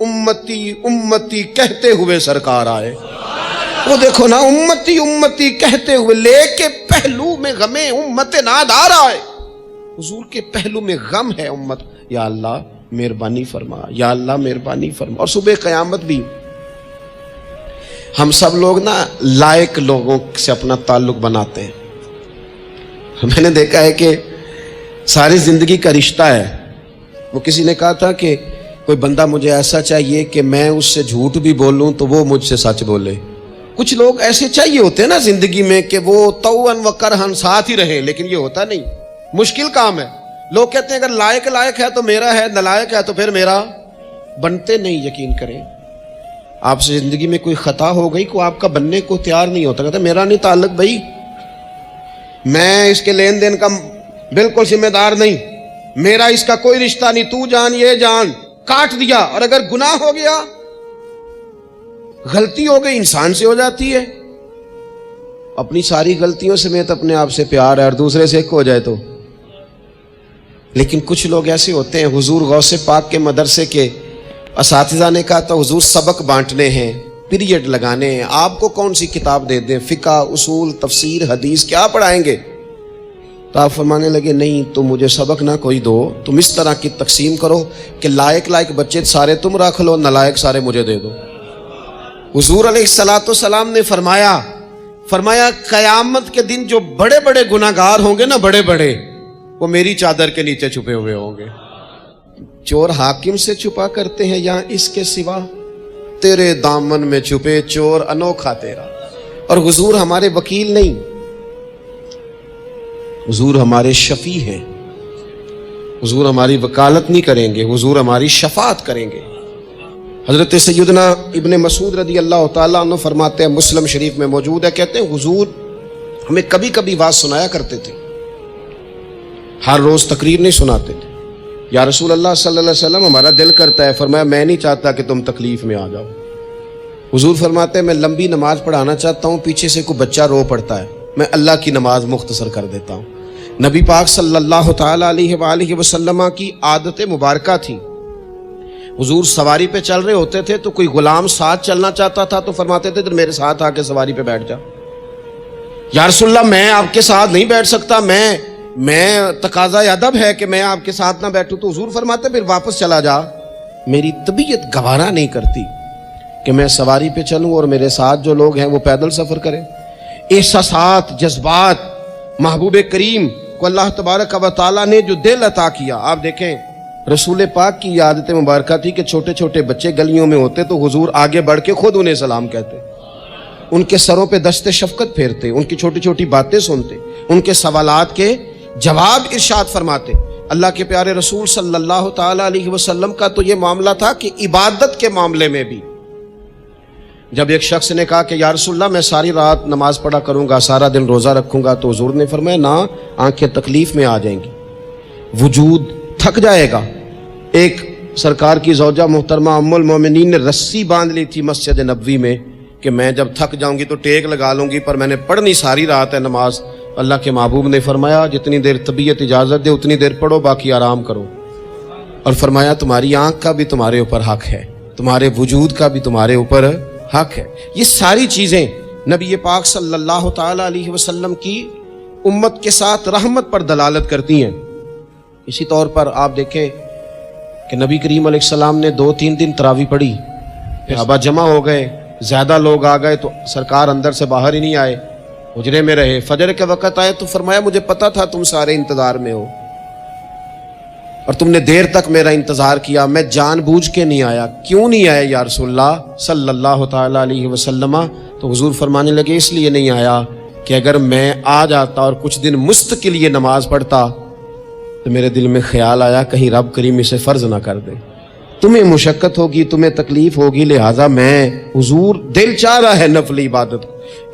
امتی امتی کہتے ہوئے سرکار آئے. وہ دیکھو نا, امتی امتی کہتے ہوئے, لے کے پہلو میں غم امت نادار آئے. حضور کے پہلو میں غم ہے امت. یا اللہ مہربانی فرما, یا اللہ مہربانی فرما. اور صبح قیامت بھی ہم سب لوگ نا لائق لوگوں سے اپنا تعلق بناتے ہیں. میں نے دیکھا ہے کہ ساری زندگی کا رشتہ ہے. وہ کسی نے کہا تھا کہ کوئی بندہ مجھے ایسا چاہیے کہ میں اس سے جھوٹ بھی بولوں تو وہ مجھ سے سچ بولے. کچھ لوگ ایسے چاہیے ہوتے ہیں نا زندگی میں کہ وہ توأن و کرہن ساتھ ہی رہیں, لیکن یہ ہوتا نہیں, مشکل کام ہے. لوگ کہتے ہیں اگر لائق ہے تو میرا ہے, نالائق ہے تو پھر میرا. بنتے نہیں. یقین کریں آپ سے زندگی میں کوئی خطا ہو گئی, کوئی آپ کا بننے کو تیار نہیں ہوتا, کہتا میرا نہیں تعلق بھائی, میں اس کے لین دین کا بالکل ذمہ دار نہیں, میرا اس کا کوئی رشتہ نہیں, تو جان یہ جان, کاٹ دیا. اور اگر گناہ ہو گیا, غلطی ہو گئی, انسان سے ہو جاتی ہے. اپنی ساری غلطیوں سمیت اپنے آپ سے پیار ہے اور دوسرے سے ایک ہو جائے تو. لیکن کچھ لوگ ایسے ہوتے ہیں. حضور غوث پاک کے مدرسے کے اساتذہ نے کہا تھا حضور سبق بانٹنے ہیں, پیریڈ لگانے ہیں, آپ کو کون سی کتاب دے دیں, فقہ, اصول, تفسیر, حدیث, کیا پڑھائیں گے؟ تو آپ فرمانے لگے نہیں تم مجھے سبق نہ کوئی دو, تم اس طرح کی تقسیم کرو کہ لائق بچے سارے تم رکھ لو, نالائق سارے مجھے دے دو. حضور علیہ الصلوۃ والسلام نے فرمایا قیامت کے دن جو بڑے بڑے گناہگار ہوں گے نا, بڑے بڑے, وہ میری چادر کے نیچے چھپے ہوئے ہوں گے. چور حاکم سے چھپا کرتے ہیں یا اس کے سوا, تیرے دامن میں چھپے چور انوکھا تیرا. اور حضور ہمارے وکیل نہیں, حضور ہمارے شفیع ہیں. حضور ہماری وکالت نہیں کریں گے, حضور ہماری شفاعت کریں گے. حضرت سیدنا ابن مسعود رضی اللہ تعالیٰ عنہ فرماتے ہیں, مسلم شریف میں موجود ہے, کہتے ہیں حضور ہمیں کبھی کبھی واز سنایا کرتے تھے, ہر روز تقریر نہیں سناتے تھے. یا رسول اللہ صلی اللہ علیہ وسلم ہمارا دل کرتا ہے. فرمایا میں نہیں چاہتا کہ تم تکلیف میں آ جاؤ. حضور فرماتے ہیں میں لمبی نماز پڑھانا چاہتا ہوں, پیچھے سے کوئی بچہ رو پڑتا ہے, میں اللہ کی نماز مختصر کر دیتا ہوں. نبی پاک صلی اللہ تعالیٰ علیہ وآلہ وسلم کی عادت مبارکہ تھی. حضور سواری پہ چل رہے ہوتے تھے تو کوئی غلام ساتھ چلنا چاہتا تھا تو فرماتے تھے میرے ساتھ آ کے سواری پہ بیٹھ جا. یا رسول اللہ میں آپ کے ساتھ نہیں بیٹھ سکتا, میں تقاضا ادب ہے کہ میں آپ کے ساتھ نہ بیٹھوں. تو حضور فرماتے پھر واپس چلا جا, میری طبیعت گوارا نہیں کرتی کہ میں سواری پہ چلوں اور میرے ساتھ جو لوگ ہیں وہ پیدل سفر کریں. احساسات, جذبات, محبوب کریم کو اللہ تبارک و تعالیٰ نے جو دل عطا کیا. آپ دیکھیں رسول پاک کی عادت مبارکہ تھی کہ چھوٹے چھوٹے بچے گلیوں میں ہوتے تو حضور آگے بڑھ کے خود انہیں سلام کہتے, ان کے سروں پہ دست شفقت پھیرتے, ان کی چھوٹی چھوٹی باتیں سنتے, ان کے سوالات کے جواب ارشاد فرماتے. اللہ کے پیارے رسول صلی اللہ تعالیٰ علیہ وسلم کا تو یہ معاملہ تھا کہ عبادت کے معاملے میں بھی جب ایک شخص نے کہا کہ یا رسول اللہ میں ساری رات نماز پڑھا کروں گا, سارا دن روزہ رکھوں گا, تو حضور نے فرمایا نہ, آنکھیں تکلیف میں آ جائیں گی, وجود تھک جائے گا. ایک سرکار کی زوجہ محترمہ ام المومنین نے رسی باندھ لی تھی مسجد نبوی میں کہ میں جب تھک جاؤں گی تو ٹیک لگا لوں گی, پر میں نے پڑھنی ساری رات ہے نماز. اللہ کے محبوب نے فرمایا جتنی دیر طبیعت اجازت دے اتنی دیر پڑھو, باقی آرام کرو. اور فرمایا تمہاری آنکھ کا بھی تمہارے اوپر حق ہے, تمہارے وجود کا بھی تمہارے اوپر حق ہے. یہ ساری چیزیں نبی پاک صلی اللہ تعالیٰ علیہ وسلم کی امت کے ساتھ رحمت پر دلالت کرتی ہیں. اسی طور پر آپ دیکھیں کہ نبی کریم علیہ السلام نے 2-3 دن تراویح پڑھی, صحابہ جمع ہو گئے, زیادہ لوگ آ گئے تو سرکار اندر سے باہر ہی نہیں آئے, حجرے میں رہے. فجر کے وقت آئے تو فرمایا مجھے پتا تھا تم سارے انتظار میں ہو اور تم نے دیر تک میرا انتظار کیا, میں جان بوجھ کے نہیں آیا. کیوں نہیں آیا یا رسول اللہ صلی اللہ تعالیٰ علیہ وسلم؟ تو حضور فرمانے لگے اس لیے نہیں آیا کہ اگر میں آ جاتا اور کچھ دن مستقل یہ نماز پڑھتا تو میرے دل میں خیال آیا کہیں رب کریم اسے فرض نہ کر دے, تمہیں مشقت ہوگی, تمہیں تکلیف ہوگی, لہٰذا میں حضور دل چاہ رہا ہے نفل عبادت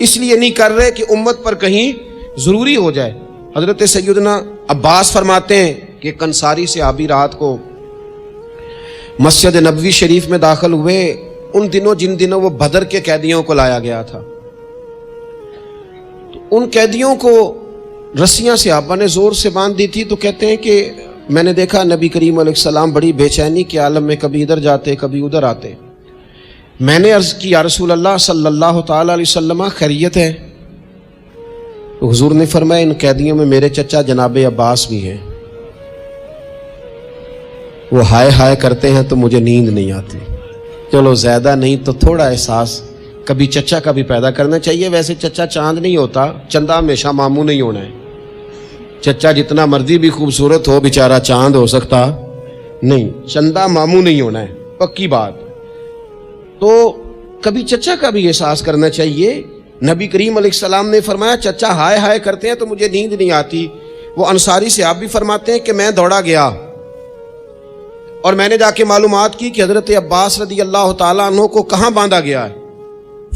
اس لیے نہیں کر رہے کہ امت پر کہیں ضروری ہو جائے. حضرت سیدنا عباس فرماتے ہیں کہ ایک انصاری صحابی رات کو مسجد نبوی شریف میں داخل ہوئے, ان دنوں جن دنوں وہ بدر کے قیدیوں کو لایا گیا تھا, تو ان قیدیوں کو رسیاں صحابہ نے زور سے باندھ دی تھی. تو کہتے ہیں کہ میں نے دیکھا نبی کریم علیہ السلام بڑی بے چینی کے عالم میں کبھی ادھر جاتے کبھی ادھر آتے. میں نے عرض کی یا رسول اللہ صلی اللہ تعالی علیہ وسلم خیریت ہے؟ حضور نے فرمایا ان قیدیوں میں میرے چچا جناب عباس بھی ہیں، وہ ہائے ہائے کرتے ہیں تو مجھے نیند نہیں آتی. چلو زیادہ نہیں تو تھوڑا احساس کبھی چچا کا بھی پیدا کرنا چاہیے. ویسے چچا چاند نہیں ہوتا، چندہ ہمیشہ ماموں نہیں ہونا ہے. چچا جتنا مرضی بھی خوبصورت ہو بیچارہ چاند ہو سکتا نہیں، چندہ ماموں نہیں ہونا ہے، پکی بات. تو کبھی چچا کا بھی احساس کرنا چاہیے. نبی کریم علیہ السلام نے فرمایا چچا ہائے ہائے کرتے ہیں تو مجھے نیند نہیں آتی. وہ انصاری سے آپ بھی فرماتے ہیں کہ میں دوڑا گیا اور میں نے جا کے معلومات کی کہ حضرت عباس رضی اللہ تعالیٰ عنہ کو کہاں باندھا گیا ہے.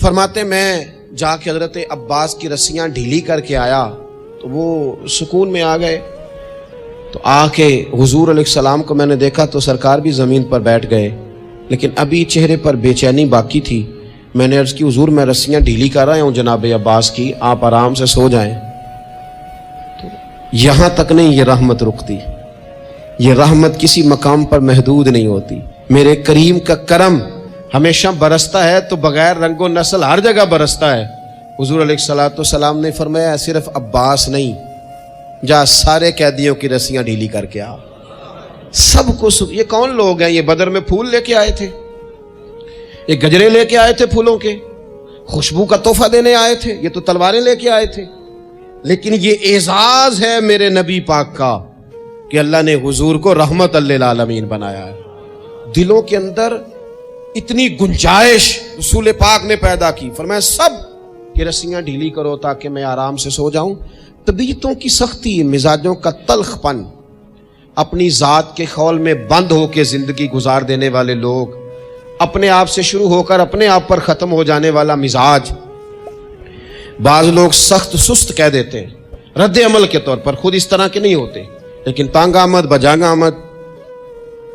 فرماتے میں جا کے حضرت عباس کی رسیاں ڈھیلی کر کے آیا تو وہ سکون میں آ گئے. تو آ کے حضور علیہ السلام کو میں نے دیکھا تو سرکار بھی زمین پر بیٹھ گئے، لیکن ابھی چہرے پر بے چینی باقی تھی. میں نے عرض کی حضور میں رسیاں ڈھیلی کر رہا ہوں جناب عباس کی، آپ آرام سے سو جائیں. تو یہاں تک نہیں یہ رحمت رکتی، یہ رحمت کسی مقام پر محدود نہیں ہوتی. میرے کریم کا کرم ہمیشہ برستا ہے تو بغیر رنگ و نسل ہر جگہ برستا ہے. حضور علیہ الصلوۃ والسلام نے فرمایا صرف عباس نہیں، جا سارے قیدیوں کی رسیاں ڈھیلی کر کے آ. سب کو یہ کون لوگ ہیں؟ یہ بدر میں پھول لے کے آئے تھے، یہ گجرے لے کے آئے تھے پھولوں کے، خوشبو کا تحفہ دینے آئے تھے، یہ تو تلواریں لے کے آئے تھے. لیکن یہ اعزاز ہے میرے نبی پاک کا کہ اللہ نے حضور کو رحمت للعالمین بنایا ہے. دلوں کے اندر اتنی گنجائش رسول پاک نے پیدا کی. فرمایا سب یہ رسیاں ڈھیلی کرو تاکہ میں آرام سے سو جاؤں. طبیعتوں کی سختی، مزاجوں کا تلخ پن، اپنی ذات کے خول میں بند ہو کے زندگی گزار دینے والے لوگ، اپنے آپ سے شروع ہو کر اپنے آپ پر ختم ہو جانے والا مزاج. بعض لوگ سخت سست کہہ دیتے ہیں رد عمل کے طور پر، خود اس طرح کے نہیں ہوتے لیکن تانگ آمد بجانگ آمد.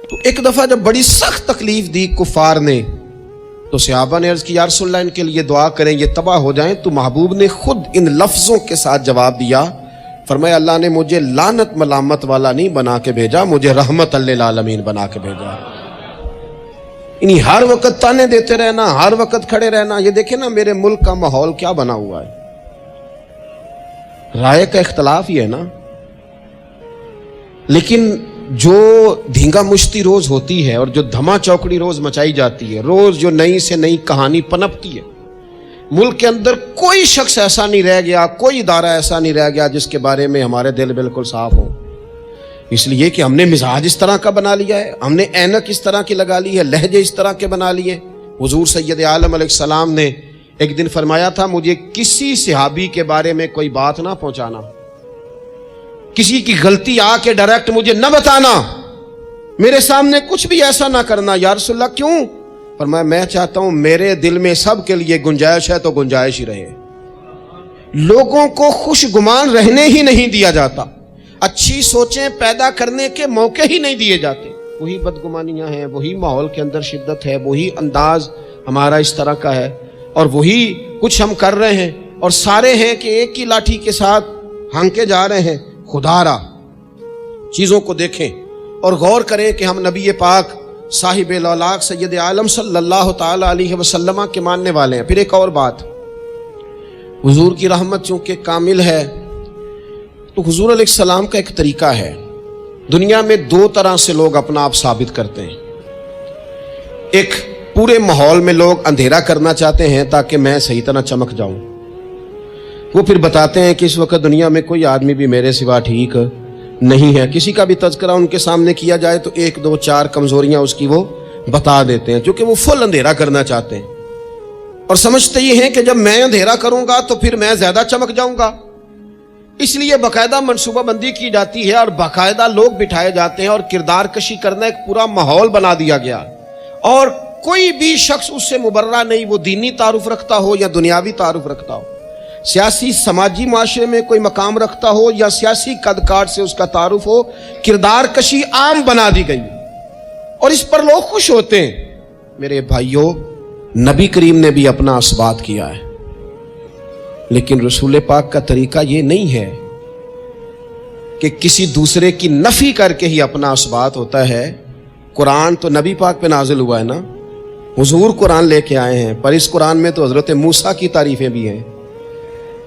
تو ایک دفعہ جب بڑی سخت تکلیف دی کفار نے تو صحابہ نے عرض کی یا رسول اللہ ان کے لیے دعا کریں یہ تباہ ہو جائیں. تو محبوب نے خود ان لفظوں کے ساتھ جواب دیا. فرمایا اللہ نے مجھے لعنت ملامت والا نہیں بنا کے بھیجا، مجھے رحمت للعالمین بنا کے بھیجا. انہیں ہر وقت تانے دیتے رہنا، ہر وقت کھڑے رہنا. یہ دیکھیں نا میرے ملک کا ماحول کیا بنا ہوا ہے. رائے کا اختلاف ہی ہے نا، لیکن جو دھینگا مشتی روز ہوتی ہے اور جو دھما چوکڑی روز مچائی جاتی ہے، روز جو نئی سے نئی کہانی پنپتی ہے، ملک کے اندر کوئی شخص ایسا نہیں رہ گیا، کوئی ادارہ ایسا نہیں رہ گیا جس کے بارے میں ہمارے دل بالکل صاف ہو. اس لیے کہ ہم نے مزاج اس طرح کا بنا لیا ہے، ہم نے اینک اس طرح کی لگا لی ہے، لہجے اس طرح کے بنا لیے. حضور سید عالم علیہ السلام نے ایک دن فرمایا تھا مجھے کسی صحابی کے بارے میں کوئی بات نہ پہنچانا، کسی کی غلطی آ کے ڈائریکٹ مجھے نہ بتانا، میرے سامنے کچھ بھی ایسا نہ کرنا. یا رسول اللہ کیوں؟ فرمایا میں چاہتا ہوں میرے دل میں سب کے لیے گنجائش ہے تو گنجائش ہی رہے. لوگوں کو خوش گمان رہنے ہی نہیں دیا جاتا، اچھی سوچیں پیدا کرنے کے موقع ہی نہیں دیے جاتے. وہی بدگمانیاں ہیں، وہی ماحول کے اندر شدت ہے، وہی انداز ہمارا اس طرح کا ہے اور وہی کچھ ہم کر رہے ہیں اور سارے ہیں کہ ایک ہی لاٹھی کے ساتھ ہانکے جا رہے ہیں. خدا را چیزوں کو دیکھیں اور غور کریں کہ ہم نبی پاک صاحب الاولاق سید عالم صلی اللہ تعالی علیہ وسلم کے ماننے والے ہیں. پھر ایک اور بات، حضور کی رحمت چونکہ کامل ہے تو حضور علیہ السلام کا ایک طریقہ ہے. دنیا میں دو طرح سے لوگ اپنا آپ ثابت کرتے ہیں. ایک پورے ماحول میں لوگ اندھیرا کرنا چاہتے ہیں تاکہ میں صحیح طرح چمک جاؤں. وہ پھر بتاتے ہیں کہ اس وقت دنیا میں کوئی آدمی بھی میرے سوا ٹھیک نہیں ہے. کسی کا بھی تذکرہ ان کے سامنے کیا جائے تو ایک دو چار کمزوریاں اس کی وہ بتا دیتے ہیں، کیونکہ وہ فل اندھیرا کرنا چاہتے ہیں اور سمجھتے یہ ہیں کہ جب میں اندھیرا کروں گا تو پھر میں زیادہ چمک جاؤں گا. اس لیے باقاعدہ منصوبہ بندی کی جاتی ہے اور باقاعدہ لوگ بٹھائے جاتے ہیں اور کردار کشی کرنا ایک پورا ماحول بنا دیا گیا. اور کوئی بھی شخص اس سے مبرہ نہیں، وہ دینی تعارف رکھتا ہو یا دنیاوی تعارف رکھتا ہو، سیاسی سماجی معاشرے میں کوئی مقام رکھتا ہو یا سیاسی قد کاٹ سے اس کا تعارف ہو، کردار کشی عام بنا دی گئی اور اس پر لوگ خوش ہوتے ہیں. میرے بھائیوں، نبی کریم نے بھی اپنا اثبات کیا ہے، لیکن رسول پاک کا طریقہ یہ نہیں ہے کہ کسی دوسرے کی نفی کر کے ہی اپنا اثبات ہوتا ہے. قرآن تو نبی پاک پہ نازل ہوا ہے نا، حضور قرآن لے کے آئے ہیں، پر اس قرآن میں تو حضرت موسیٰ کی تعریفیں بھی ہیں،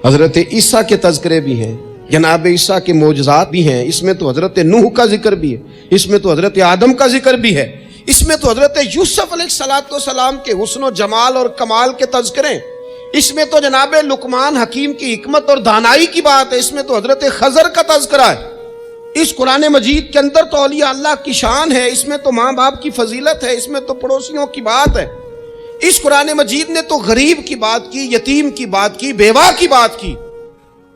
حضرت عیسیٰ کے تذکرے بھی ہیں، جناب عیسیٰ کے معجزات بھی ہیں. اس میں تو حضرت نوح کا ذکر بھی ہے، اس میں تو حضرت آدم کا ذکر بھی ہے، اس میں تو حضرت یوسف علیہ السلام کے حسن و جمال اور کمال کے تذکرے، اس میں تو جناب لقمان حکیم کی حکمت اور دانائی کی بات ہے، اس میں تو حضرت خضر کا تذکرہ ہے. اس قرآن مجید کے اندر تو اولیاء اللہ کی شان ہے، اس میں تو ماں باپ کی فضیلت ہے، اس میں تو پڑوسیوں کی بات ہے. اس قرآن مجید نے تو غریب کی بات کی، یتیم کی بات کی، بیوہ کی بات کی.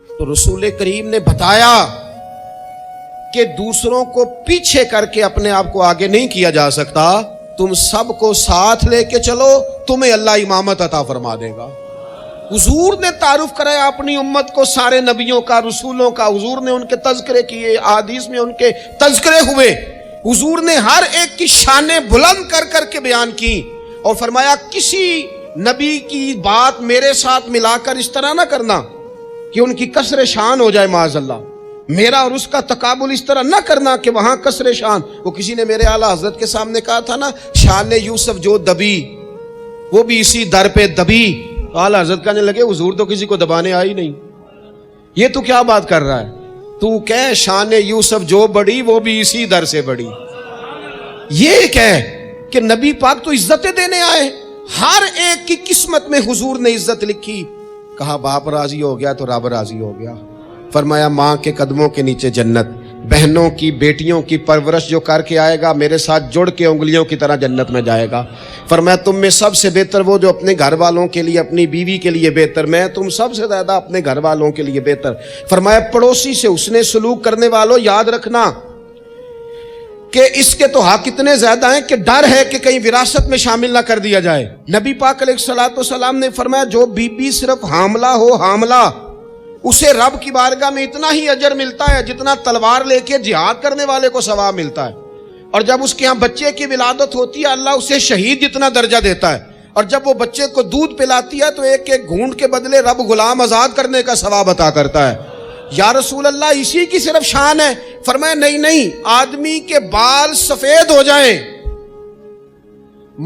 تو رسول کریم نے بتایا کہ دوسروں کو پیچھے کر کے اپنے آپ کو آگے نہیں کیا جا سکتا، تم سب کو ساتھ لے کے چلو، تمہیں اللہ امامت عطا فرما دے گا. حضور نے تعارف کرایا اپنی امت کو سارے نبیوں کا، رسولوں کا. حضور نے ان کے تذکرے کیے، احادیث میں ان کے تذکرے ہوئے. حضور نے ہر ایک کی شانیں بلند کر کر کے بیان کی اور فرمایا کسی نبی کی بات میرے ساتھ ملا کر اس طرح نہ کرنا کہ ان کی کسر شان ہو جائے معاذ اللہ. میرا اور اس کا تقابل اس طرح نہ کرنا کہ وہاں کسر شان. وہ کسی نے میرے اعلیٰ حضرت کے سامنے کہا تھا نا، شان یوسف جو دبی وہ بھی اسی در پہ دبی. اعلیٰ حضرت کہنے لگے حضور تو کسی کو دبانے آئی نہیں، یہ تو کیا بات کر رہا ہے؟ تو کہہ شان یوسف جو بڑی وہ بھی اسی در سے بڑی. یہ کہہ کہ نبی پاک تو عزتیں دینے آئے، ہر ایک کی قسمت میں حضور نے عزت لکھی. کہا باپ راضی ہو گیا تو رب راضی ہو گیا. فرمایا ماں کے قدموں کے نیچے جنت، بہنوں کی بیٹیوں کی پرورش جو کر کے آئے گا میرے ساتھ جڑ کے انگلیوں کی طرح جنت میں جائے گا. فرمایا تم میں سب سے بہتر وہ جو اپنے گھر والوں کے لیے، اپنی بیوی کے لیے بہتر، میں تم سب سے زیادہ اپنے گھر والوں کے لیے بہتر. فرمایا پڑوسی سے حسن سلوک کرنے والوں یاد رکھنا کہ اس کے تو حق اتنے زیادہ ہیں کہ ڈر ہے کہ کہیں وراثت میں شامل نہ کر دیا جائے. نبی پاک علیہ السلام نے فرمایا جو بی بی صرف حاملہ ہو، حاملہ، اسے رب کی بارگاہ میں اتنا ہی اجر ملتا ہے جتنا تلوار لے کے جہاد کرنے والے کو ثواب ملتا ہے. اور جب اس کے ہاں بچے کی ولادت ہوتی ہے اللہ اسے شہید جتنا درجہ دیتا ہے. اور جب وہ بچے کو دودھ پلاتی ہے تو ایک ایک گھونٹ کے بدلے رب غلام آزاد کرنے کا ثواب عطا کرتا ہے. یا رسول اللہ اسی کی صرف شان ہے؟ فرمایا نہیں، آدمی کے بال سفید ہو جائیں،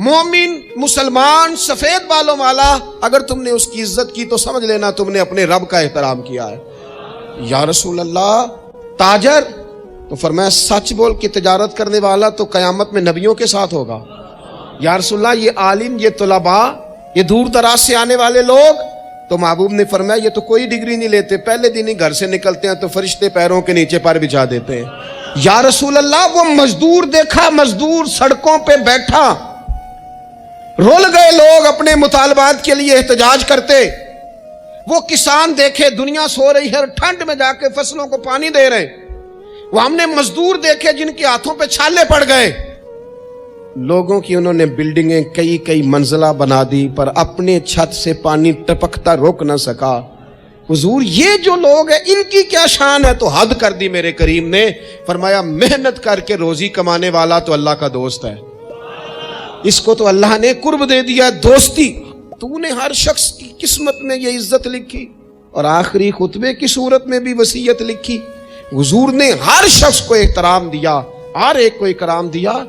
مومن مسلمان سفید بالوں والا، اگر تم نے اس کی عزت کی تو سمجھ لینا تم نے اپنے رب کا احترام کیا ہے. یا رسول اللہ تاجر؟ تو فرمایا سچ بول کے تجارت کرنے والا تو قیامت میں نبیوں کے ساتھ ہوگا. یا رسول اللہ یہ عالم، یہ طلباء، یہ دور دراز سے آنے والے لوگ؟ تو محبوب نے فرمایا یہ تو کوئی ڈگری نہیں لیتے، پہلے دن ہی گھر سے نکلتے ہیں تو فرشتے پیروں کے نیچے پر بچھا دیتے ہیں. یا رسول اللہ وہ مزدور دیکھا، مزدور سڑکوں پہ بیٹھا، رول گئے لوگ اپنے مطالبات کے لیے احتجاج کرتے. وہ کسان دیکھے دنیا سو رہی ہے، ٹھنڈ میں جا کے فصلوں کو پانی دے رہے. وہ ہم نے مزدور دیکھے جن کے ہاتھوں پہ چھالے پڑ گئے. لوگوں کی انہوں نے بلڈنگیں کئی منزلہ بنا دی پر اپنے چھت سے پانی ٹپکتا روک نہ سکا. حضور یہ جو لوگ ہیں ان کی کیا شان ہے؟ تو حد کر دی میرے کریم نے. فرمایا محنت کر کے روزی کمانے والا تو اللہ کا دوست ہے، اس کو تو اللہ نے قرب دے دیا دوستی. تو نے ہر شخص کی قسمت میں یہ عزت لکھی اور آخری خطبے کی صورت میں بھی وصیت لکھی. حضور نے ہر شخص کو احترام دیا، ہر ایک کو اکرام دیا.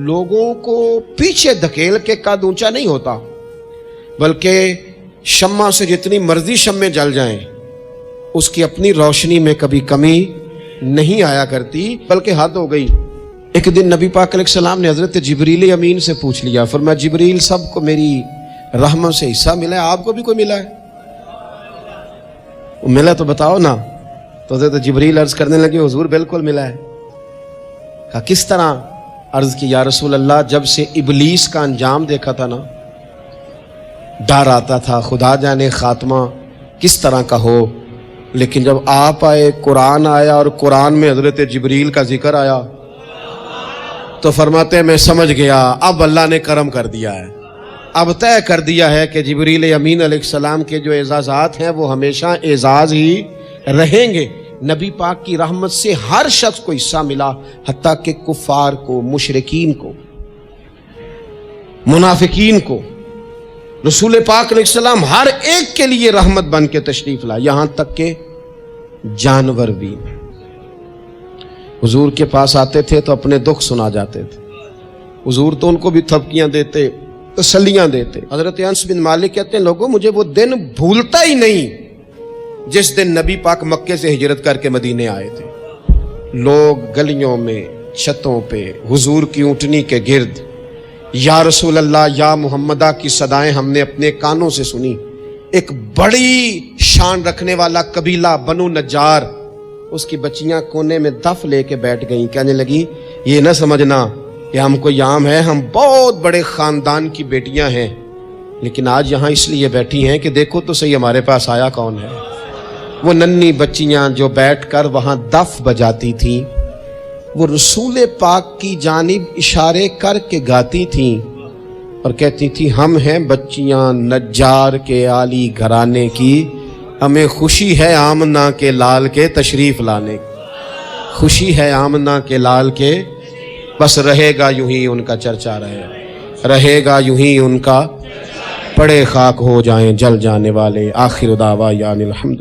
لوگوں کو پیچھے دھکیل کے قد اونچا نہیں ہوتا، بلکہ شمع سے جتنی مرضی شمع جل جائیں اس کی اپنی روشنی میں کبھی کمی نہیں آیا کرتی، بلکہ حد ہو گئی. ایک دن نبی پاک علیہ السلام نے حضرت جبریل امین سے پوچھ لیا. فرمایا جبریل سب کو میری رحمت سے حصہ ملا ہے، آپ کو بھی کوئی ملا ہے؟ ملا تو بتاؤ نا. تو حضرت جبریل عرض کرنے لگے حضور بالکل ملا ہے. کہا کس طرح؟ عرض کی یا رسول اللہ جب سے ابلیس کا انجام دیکھا تھا نا ڈر آتا تھا خدا جانے خاتمہ کس طرح کا ہو، لیکن جب آپ آئے، قرآن آیا اور قرآن میں حضرت جبریل کا ذکر آیا تو فرماتے ہیں میں سمجھ گیا اب اللہ نے کرم کر دیا ہے، اب طے کر دیا ہے کہ جبریل امین علیہ السلام کے جو اعزازات ہیں وہ ہمیشہ اعزاز ہی رہیں گے. نبی پاک کی رحمت سے ہر شخص کو حصہ ملا، حتیٰ کہ کفار کو، مشرکین کو، منافقین کو. رسول پاک علیہ السلام ہر ایک کے لیے رحمت بن کے تشریف لائے، یہاں تک کہ جانور بھی. حضور کے پاس آتے تھے تو اپنے دکھ سنا جاتے تھے، حضور تو ان کو بھی تھپکیاں دیتے، تسلیاں دیتے۔ حضرت انس بن مالک کہتے ہیں لوگوں مجھے وہ دن بھولتا ہی نہیں جس دن نبی پاک مکے سے ہجرت کر کے مدینے آئے تھے۔ لوگ گلیوں میں، چھتوں پہ حضور کی اونٹنی کے گرد یا رسول اللہ یا محمدہ کی صدائیں ہم نے اپنے کانوں سے سنی۔ ایک بڑی شان رکھنے والا قبیلہ بنو نجار، اس کی بچیاں کونے میں دف لے کے بیٹھ گئیں، کہنے لگی یہ نہ سمجھنا کہ ہم کوئی عام ہے، ہم بہت بڑے خاندان کی بیٹیاں ہیں، لیکن آج یہاں اس لیے بیٹھی ہیں کہ دیکھو تو صحیح ہمارے پاس آیا کون ہے۔ وہ ننھی بچیاں جو بیٹھ کر وہاں دف بجاتی تھیں، وہ رسول پاک کی جانب اشارے کر کے گاتی تھیں اور کہتی تھی ہم ہیں بچیاں نجار کے عالی گھرانے کی، ہمیں خوشی ہے آمنہ کے لال کے تشریف لانے کی، خوشی ہے آمنہ کے لال کے، بس رہے گا یوں ہی ان کا چرچا رہے گا یوں ہی ان کا، پڑے خاک ہو جائیں جل جانے والے، آخر دعویٰ یعنی الحمد۔